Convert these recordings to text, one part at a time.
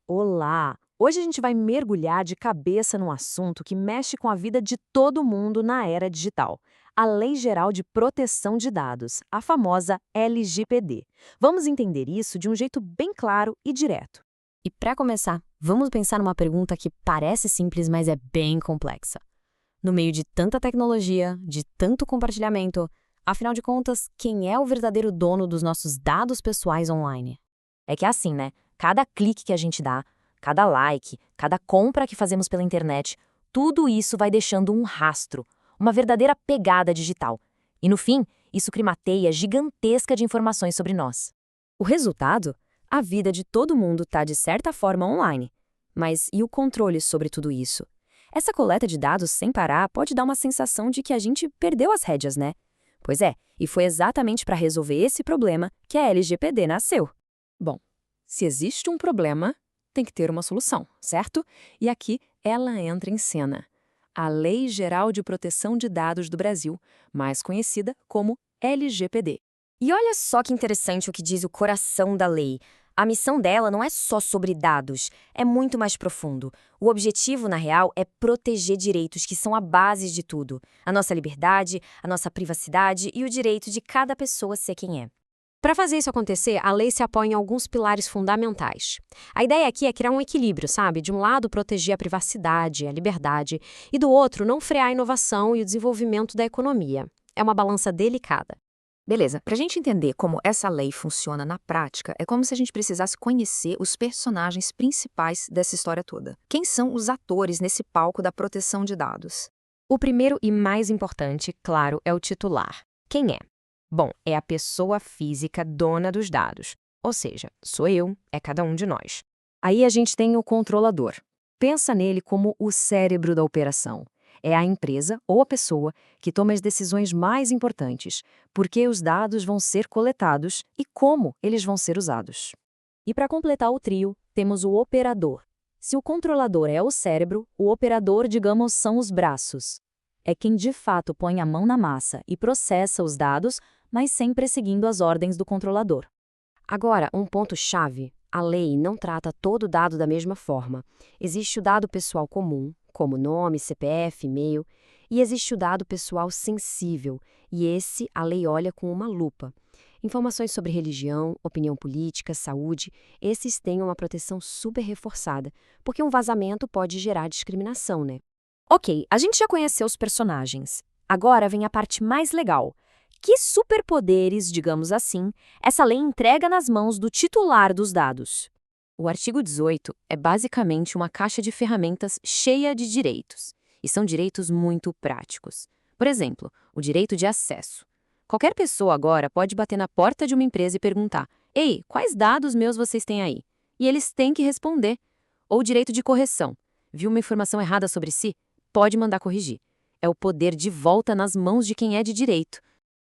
Olá! Hoje a gente vai mergulhar de cabeça num assunto que mexe com a vida de todo mundo na era digital. A Lei Geral de Proteção de Dados, a famosa LGPD. Vamos entender isso de um jeito bem claro e direto. E para começar, vamos pensar numa pergunta que parece simples, mas é bem complexa. No meio de tanta tecnologia, de tanto compartilhamento, afinal de contas, quem é o verdadeiro dono dos nossos dados pessoais online? É que é assim, né? Cada clique que a gente dá, cada like, cada compra que fazemos pela internet, tudo isso vai deixando um rastro, uma verdadeira pegada digital. E no fim, isso cria uma teia gigantesca de informações sobre nós. O resultado? A vida de todo mundo está, de certa forma, online. Mas e o controle sobre tudo isso? Essa coleta de dados sem parar pode dar uma sensação de que a gente perdeu as rédeas, né? Pois é, e foi exatamente para resolver esse problema que a LGPD nasceu. Bom, se existe um problema, tem que ter uma solução, certo? E aqui ela entra em cena. A Lei Geral de Proteção de Dados do Brasil, mais conhecida como LGPD. E olha só que interessante o que diz o coração da lei. A missão dela não é só sobre dados, é muito mais profundo. O objetivo, na real, é proteger direitos que são a base de tudo. A nossa liberdade, a nossa privacidade e o direito de cada pessoa ser quem é. Para fazer isso acontecer, a lei se apoia em alguns pilares fundamentais. A ideia aqui é criar um equilíbrio, sabe? De um lado, proteger a privacidade, a liberdade, e do outro, não frear a inovação e o desenvolvimento da economia. É uma balança delicada. Beleza, para a gente entender como essa lei funciona na prática, é como se a gente precisasse conhecer os personagens principais dessa história toda. Quem são os atores nesse palco da proteção de dados? O primeiro e mais importante, claro, é o titular. Quem é? Bom, é a pessoa física dona dos dados. Ou seja, sou eu, é cada um de nós. Aí a gente tem o controlador. Pensa nele como o cérebro da operação. É a empresa ou a pessoa que toma as decisões mais importantes, porque os dados vão ser coletados e como eles vão ser usados. E para completar o trio, temos o operador. Se o controlador é o cérebro, o operador, digamos, são os braços. É quem de fato põe a mão na massa e processa os dados, mas sempre seguindo as ordens do controlador. Agora, um ponto-chave: a lei não trata todo o dado da mesma forma. Existe o dado pessoal comum, como nome, CPF, e-mail, e existe o dado pessoal sensível, e esse a lei olha com uma lupa. Informações sobre religião, opinião política, saúde, esses têm uma proteção super reforçada, porque um vazamento pode gerar discriminação, né? Ok, a gente já conheceu os personagens. Agora vem a parte mais legal. Que superpoderes, digamos assim, essa lei entrega nas mãos do titular dos dados? O artigo 18 é basicamente uma caixa de ferramentas cheia de direitos, e são direitos muito práticos. Por exemplo, o direito de acesso. Qualquer pessoa agora pode bater na porta de uma empresa e perguntar: "Ei, quais dados meus vocês têm aí?" E eles têm que responder. Ou o direito de correção. Viu uma informação errada sobre si? Pode mandar corrigir. É o poder de volta nas mãos de quem é de direito.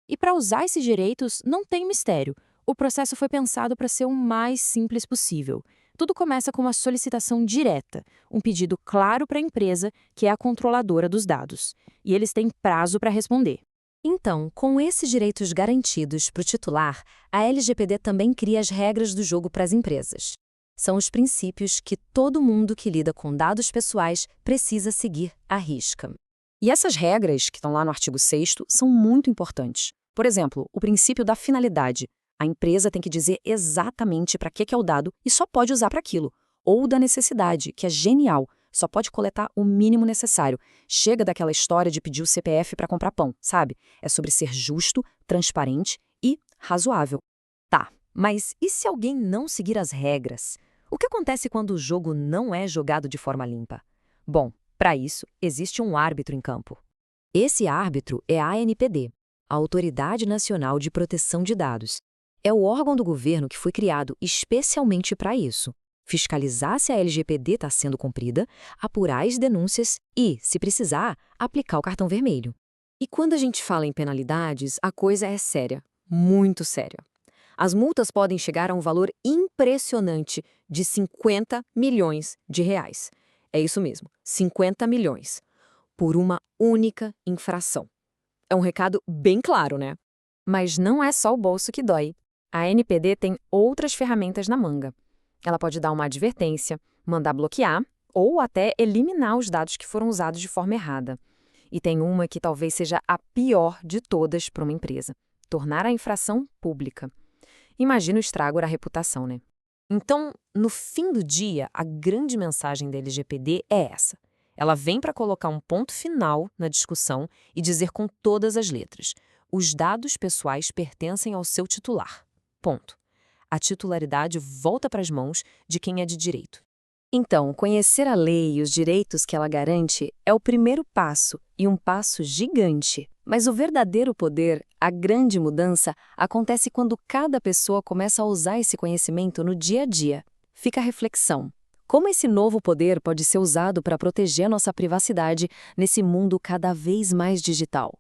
E para usar esses direitos, não tem mistério. O processo foi pensado para ser o mais simples possível. Tudo começa com uma solicitação direta, um pedido claro para a empresa, que é a controladora dos dados. E eles têm prazo para responder. Então, com esses direitos garantidos para o titular, a LGPD também cria as regras do jogo para as empresas. São os princípios que todo mundo que lida com dados pessoais precisa seguir à risca. E essas regras, que estão lá no artigo 6º, são muito importantes. Por exemplo, o princípio da finalidade. A empresa tem que dizer exatamente para que é o dado e só pode usar para aquilo. Ou da necessidade, que é genial, só pode coletar o mínimo necessário. Chega daquela história de pedir o CPF para comprar pão, sabe? É sobre ser justo, transparente e razoável. Tá, mas e se alguém não seguir as regras? O que acontece quando o jogo não é jogado de forma limpa? Bom, para isso, existe um árbitro em campo. Esse árbitro é a ANPD, a Autoridade Nacional de Proteção de Dados. É o órgão do governo que foi criado especialmente para isso. Fiscalizar se a LGPD está sendo cumprida, apurar as denúncias e, se precisar, aplicar o cartão vermelho. E quando a gente fala em penalidades, a coisa é séria, muito séria. As multas podem chegar a um valor impressionante de 50 milhões de reais. É isso mesmo, 50 milhões. Por uma única infração. É um recado bem claro, né? Mas não é só o bolso que dói. A ANPD tem outras ferramentas na manga. Ela pode dar uma advertência, mandar bloquear ou até eliminar os dados que foram usados de forma errada. E tem uma que talvez seja a pior de todas para uma empresa: tornar a infração pública. Imagina o estrago à reputação, né? Então, no fim do dia, a grande mensagem da LGPD é essa. Ela vem para colocar um ponto final na discussão e dizer com todas as letras: os dados pessoais pertencem ao seu titular. Ponto. A titularidade volta para as mãos de quem é de direito. Então, conhecer a lei e os direitos que ela garante é o primeiro passo, e um passo gigante. Mas o verdadeiro poder, a grande mudança, acontece quando cada pessoa começa a usar esse conhecimento no dia a dia. Fica a reflexão. Como esse novo poder pode ser usado para proteger nossa privacidade nesse mundo cada vez mais digital?